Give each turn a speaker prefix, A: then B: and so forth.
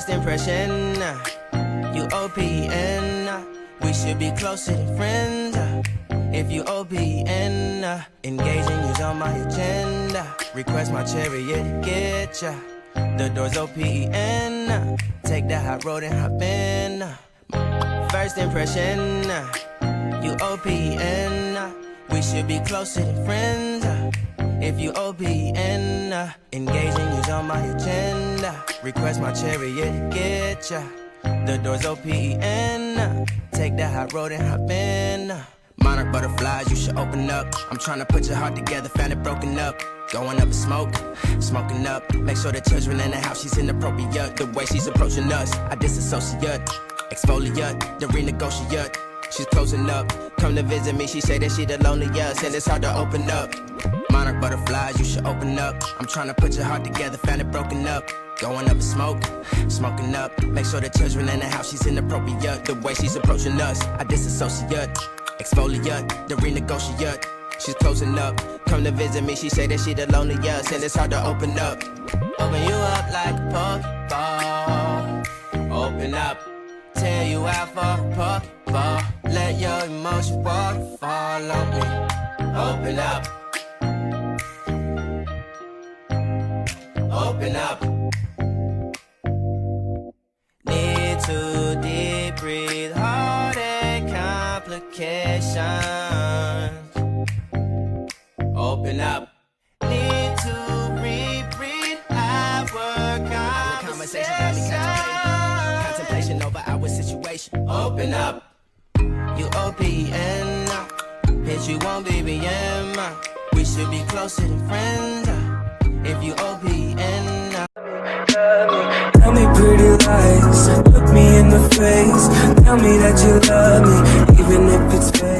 A: First impression, you OPN. We should be closer than friends. If you OPN, engaging you's on my agenda. Request my chariot to get ya. The door's OPN. Take that hot road and hop in. First impression, you OPN. We should be closer than friends. If you OPN, engaging you's on my agenda. Request my chariot to get ya. The door's OPN. Take that hot road and hop in. Monarch butterflies, you should open up. I'm trying to put your heart together, found it broken up. Going up in smoke, smoking up. Make sure the children in the house, she's inappropriate. The way she's approaching us, I disassociate. Exfoliate, the renegotiate. She's closing up, come to visit me. She say that she the loneliest, and it's hard to open up. Monarch butterflies, you should open up. I'm trying to put your heart together, found it broken up. Going up in smoke, smoking up. Make sure the children in the house, she's inappropriate. The way she's approaching us, I disassociate. Exfoliate, the renegotiate. She's closing up, come to visit me. She say that she the loneliest, and it's hard to open up. Open you up like a Pokeball. Open up, tear you out for a Pokeball. Let your emotion waterfall on me. Open up. Open up. Need to deep breathe, heartache complications. Open up. Need to reread our conversation. Got me contemplation over our situation. Open up. You OPN. Hit you on BBM. We should be closer than friends. If you OPN.
B: Tell me pretty lies, look me in the face. Tell me that you love me, even if it's fake.